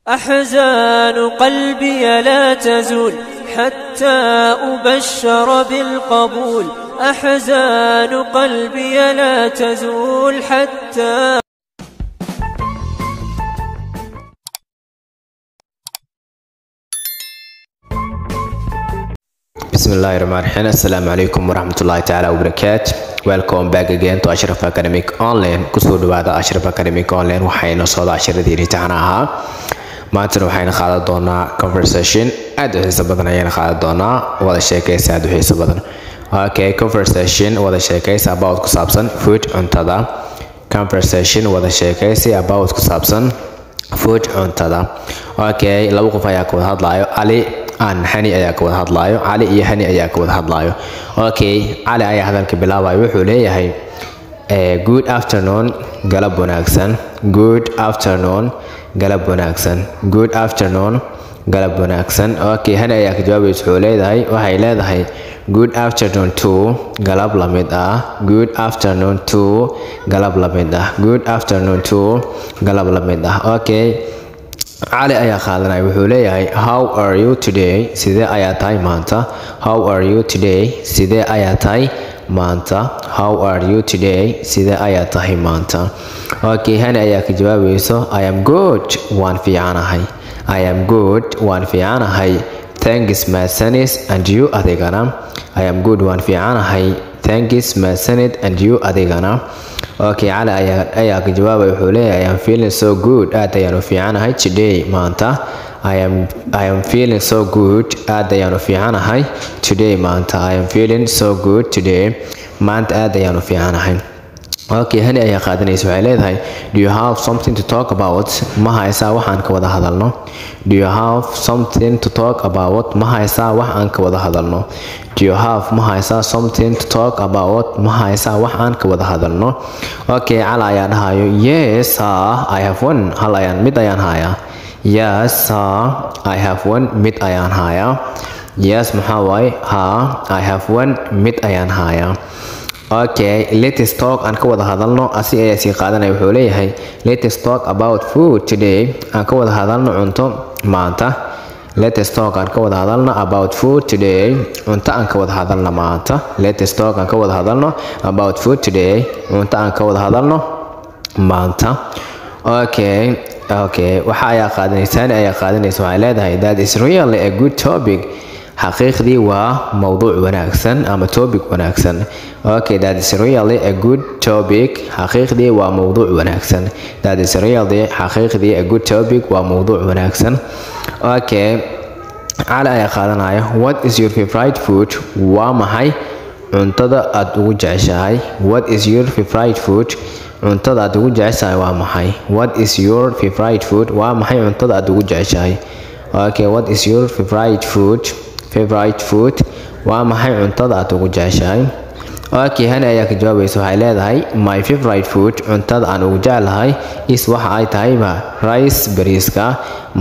أحزان قلبي لا تزول حتى أبشر بالقبول. أحزان قلبي لا تزول حتى Bismillahirrahmanirrahim. Assalamualaikum warahmatullahi ta'ala wabarakatuh. Welcome back again to Ashraf Academic Online. Kusoo dhawaada Ashraf Academic Online. Waxayna soo casharadii imtixaan ahaa. Maanta waxayna qaadan doonaa conversation aad u xiiso badan ayayna qaadan doonaa wada sheekaysi aad u xiiso badan. Okay, conversation wada sheekaysi about ku saabsan food cuntada. Conversation wada sheekaysi about ku saabsan food cuntada. Okay, laba qof ayaa ka wada hadlayo. Ali hani ayaa ka wada hadlayo. Ali iyo hani ayaa ka wada hadlayo. Okay, Ali ayaa hadalka bilaabayo. Wuxuu leeyahay good afternoon, galab wanaagsan. Good afternoon, galab wanaagsan. Good afternoon, galab wanaagsan. Okay, hani ayaa ka jawaabaysa. Waxay leedahay good afternoon to galab la mid ah. Good afternoon to galab la mid ah. Good afternoon to galab la mid ah. Okay, Ali ayaa qaadanaya. Wuxuu leeyahay how are you today? Sidee ayaa tahay maanta? How are you today? Sidee ayaa tahay maanta? How are you today? Sidee ayaa tahay maanta? Okay, hani ayaa ka jawaabayso I am good, waan fiicanahay. I am good, waan fiicanahay. Thanks mahadsanid, and you adigana? I am good, waan fiicanahay. Thanks mahadsanid, and you adigana? Okay, Ali ayaa ka jawaabay. Wuxuu leeyahay I am feeling so good, aad ayaan u fiicanahay today maanta. I am feeling so good, aad ayaan u fiicanahay today maanta. I am feeling so good today maanta, aad ayaan u fiicanahay. Okay, hani ayaa qaadanaysa. Waxay leedahay do you have something to talk about? Ma haysaa wax aan ka wada hadalno? Do you have something to talk about? Ma haysaa wax aan ka wada hadalno? Do you have ma haysaa something to talk about? Ma haysaa wax aan ka wada hadalno? Okay, Ali ayaa dhahayo yes sir, I have one. Hal ayaan mid ayaan hayaa. Yes sir, I have one. Mid ayaan hayaa. Yes maxaa waaye? Ha, I have one. Mid ayaan hayaa. Okay, let's talk aan ka wada hadalno. Asi ayaa sii qaadanaya. Wuxuu leeyahay let's talk about food today. Aan ka wada hadalno cunto maanta. Let's talk aan ka wada hadalno about food today. Cunto aan ka wada hadalno maanta. Let's talk aan ka wada hadalno about food today. Cunto aan ka wada hadalno maanta. Okay, waxa ayaa qaadanaysa. Ayaa qaadanaysa. Waxay leedahay that is really a good topic. xaqiiqdii waa mowduuc wanaagsan ama topic wanaagsan. Okay, that is really a good topic. xaqiiqdii waa mowduuc wanaagsan. That is really xaqiiqdii a good topic waa mowduuc wanaagsan. Okay, Ali ayaa qaadanaya what is your favorite food? Waa maxay cuntada aad ugu jeceshahay? What is your favorite food? cuntada aad ugu jeceshahay waa maxay? What is your favorite food? waa maxay cuntada aad ugu jeceshahay? Okay, what is your favorite food? Favorite food waa maxay cuntada aad ugu jeceshahay? Okay, hani ayaa ka jawaabaysa. Waxay leedahay my favorite food cuntada aan ugu jecelahay is waxa ay tahay rice, bariiska.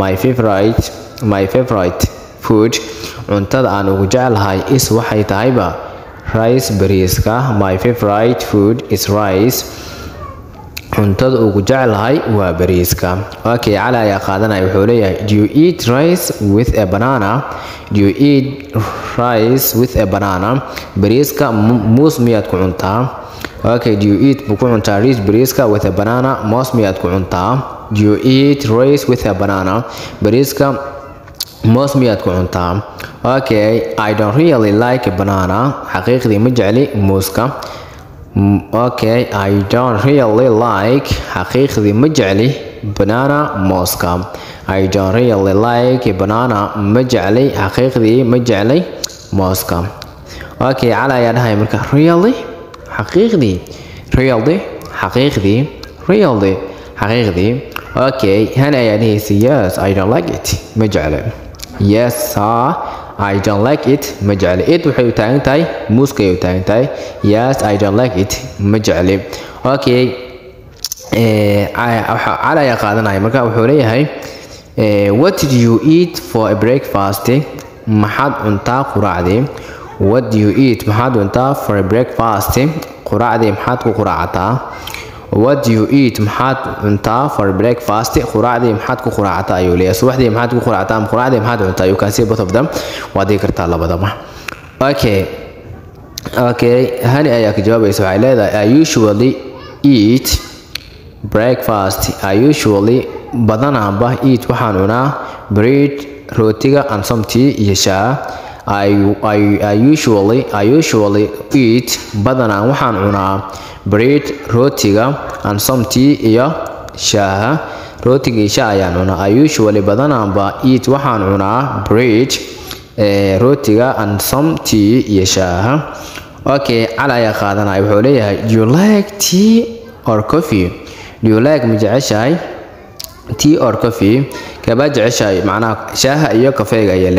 My favorite food cuntada aan ugu jecelahay is waxay tahay rice, bariiska. My favorite food is rice. cuntada ugu jecelahay waa bariiska. Okay, Ali ayaa qaadanaya. Wuxuu leeyahay do you eat rice with a banana? Do you eat rice with a banana? bariiska muus miyaad ku cuntaa? Okay, do you eat ku cuntaa rice bariiska with a banana? moos miyaad ku cuntaa? Do you eat rice with a banana? bariiska moos miyaad ku cuntaa? Okay, I don't really like a banana. xaqiiqdii ma jecli muuska. Okay, I don't really like xaqiiqdii ma jecli banana mooska. I don't really like banana ma jecli xaqiiqdii ma jecli mooska. Okay, Ali ayaa dhahay marka really xaqiiqdii really xaqiiqdii really xaqiiqdii. Okay, hani ayaa dhahaysa yes I don't like it ma jecli. Yes sir, I don't like it ma jecli. It waxay u taagan tahay muuska ay u taagan tahay. Yes I don't like it ma jecli. Okay, Ali ayaa qaadanaya. Marka wuxuu leeyahay what did you eat for a breakfast? maxaad cuntaa quraacdii? What do you eat? maxaad cuntaa for a breakfast? quraacdii maxaad ku quraacataa? what do you eat maxaad cuntaa for breakfast quraacdii maxaad ku quraacata ayuu leeyahay subaxdii maxaad ku quraactaa ama quraacdii maxaad cuntaa you can see both of them waad dhigi kartaa labadaba okay hani ayaa ka jawaabaysa waxay leedahay I usually eat breakfast I usually badanaanba eat waxaan cunaa bread rootiga and some tea iyo shaah I usually eat badanaan waxaan cunaa bread rootiga and some tea iyo shaah rootiga iyo shaah ayaan cunaa I usually badanaanba eat waxaan cunaa bread rootiga and some tea iyo shaah okay cala ayaa qaadanaya wuxuu leeyahay do you like tea or coffee do you like ma jeceshahay tea or coffee kaba jeceshahay macnaha shaaha iyo kafeega ayay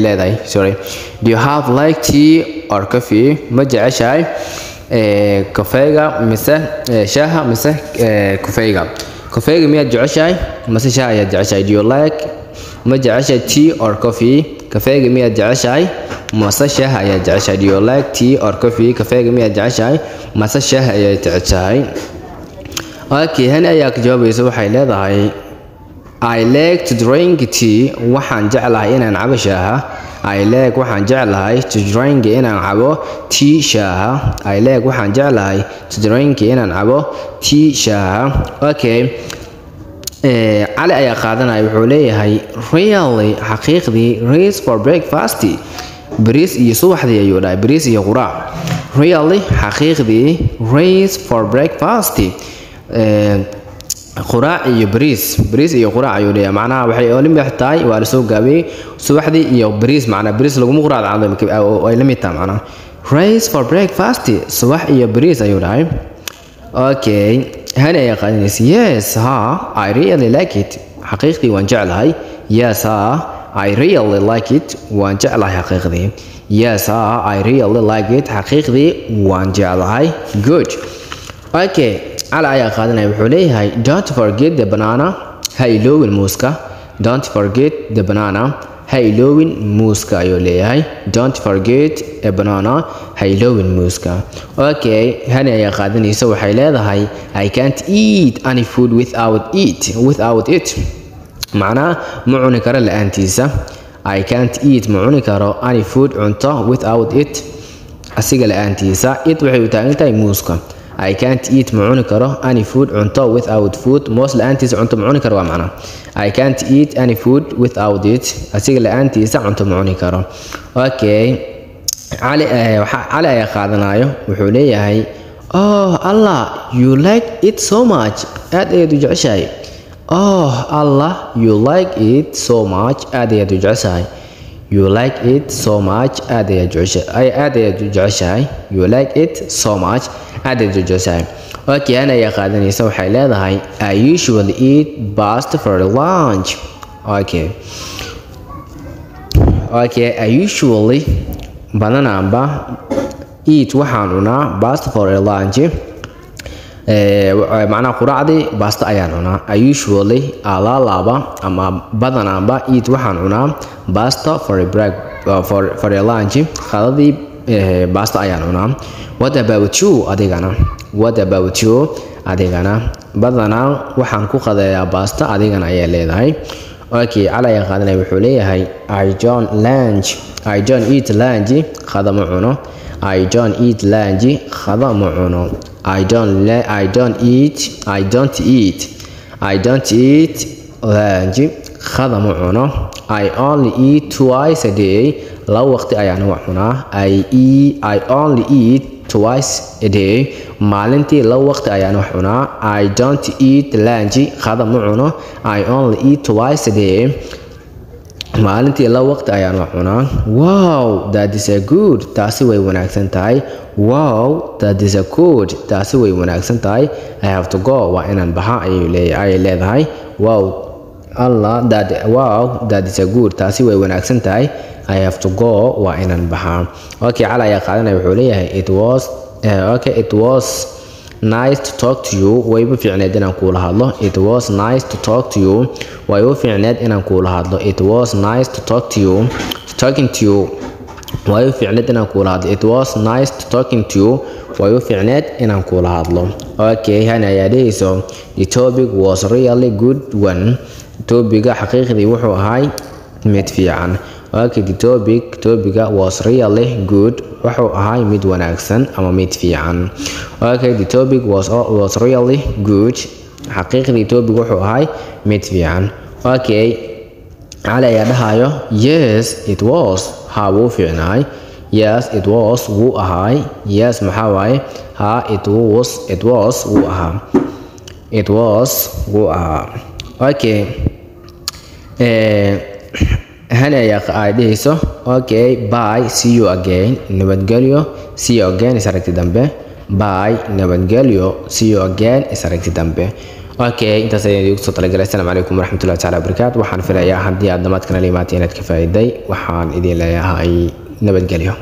leedahay sorry do you have like tea or coffee ma jeceshahay kafeega mise shaaha mise kafeega miyaad jeceshahay mise shaaha ayaad jeceshahay do you like ma jeceshahay tea or coffee kafeega miyaad jeceshahay mase shaaha ayaad jeceshahay do you like tea or coffee kafeega miyaad jeceshahay mase shaaha ayaad jeceshahay okay hani ayaa ka jawaabaysa waxay leedahay I like to drink tea waxaan jeclahay inaan cabo shaaha I like waxaan jeclahay to drink inaan cabo tea shaaha I like waxaan jeclahay to drink inaan cabo tea shaaha okay cali ayaa qaadanaya wuxuu leeyahay really xaqiiqdii rice for breakfast bariis iyo subaxdii ayuu dhahay bariis iyo quraac really xaqiiqdii rice for breakfast quraac iyo bariis iyo quraac ayuu leeyahay macnaha waxay oo limid tahay waa la soo gaabiyay subaxdii iyo bariis macnaha bariis lagu quraacdo ay limid tahay macnaha rice for breakfast subax iyo bariis ayuu dhahay okay hani ayaa qaadanaysa yes I really like it xaqiiqdii waan jeclahay yes I really like it waan jeclahay xaqiiqdii yes I really like it xaqiiqdii waan jeclahay good okay cala ayaa qaadanaya wuxuu leeyahay don't forget the banana ha iloowin muuska don't forget the banana ha iloowin muuska ayuu leeyahay don't forget a banana ha iloowin muuska okay hani ayaa qaadanaysa waxay leedahay I can't eat any food without it macnaha ma cuni karo la-aantiisa I can't eat ma cuni karo any food cunto without it asiga la-aantiisa it waxay u taagan tahay muuska I can't eat ma cuni karo any food cunto without food moos la-aantiisa cunto ma cuni karo waa macnaha I can't eat any food without it asiga la-aantiisa cunto ma cuni karo okay cali ayaa qaadanayo wuxuu leeyahay oh Allah you like it so much aad ayaad u jeceshahay oh Allah you like it so much aad ayaad u jeceshahay you like it so much aad ayaad u jeceshahay you like it so much aad ayaad u jeceshahay okay ana ayaa qaadanaysa waxay leedahay I usually eat pasta for lunch okay I usually badanaanba eat waxaan cunaa pasta for lunch macnaha quraacdii basta ayaan cunaa I usually alaalaaba ama badanaanba eat waxaan cunaa pasta for a lunch qadadii basta ayaan cunaa what about you adigana badanaan waxaan ku qadeeyaa basta adigana ayaa leedahay okay cala ayaa qaadanaya wuxuu leeyahay I don't eat lunch qada ma cuno I don't eat lunch qada ma cuno I don't eat lunch qada ma cuno I only eat twice a day laba waqti ayaan wax cunaa I only eat twice a day maalintii laba waqti ayaan wax cunaa I don't eat lunch qada ma cuno I only eat twice a day maalintii laba waqti ayaan wax cunaa wow that is a good taasi way wanaagsan tahay wow that is a good taasi way wanaagsan tahay I have to go waa inaan baxa ayay leedahay wow Allah that is a good taasi way wanaagsan tahay I have to go waa inaan baxa okay cala ayaa qaadanaya wuxuu leeyahay it was nice to talk to you wayba fiicneed inaan kuula hadlo it was nice to talk to you wayba fiicneed inaan kuula hadlo it was nice to talk to you talking to you waayo fiicneed inaan kula hadlo. It was nice to talking to you. waayo fiicneed inaan kula hadlo. Okay, Hana ayaa dhehayso the topic was really good one. topiga xaqiiqdii wuxuu ahay mid fiican. Okay, the topiga was really good. wuxuu ahay mid wanaagsan ama mid fiican. Okay, the topic was really good. xaqiiqdii topic wuxuu ahay mid fiican. Okay, Ali ayaa dhahayo yes it was. ha wuu fiicnaay. Yes it was wuu ahay. Yes maxaa waaye ha it was wuu ahaa. It was wuu ahaa. Okay, Hana ayaa dhehayso okay bye see you again. nabadgelyo see you again is aragti dambe. bye nabadgelyo see you again is aragti dambe. Okay, intaas ayaan idigu soo talagalay. Assalaamu calaykum waraxmatullahi tacaala wabarakaatu. waxaan filayaa haddii aad dhammaadkana la imaatay inaad ka faa'iiday. waxaan idin leeyahay nabadgelyo.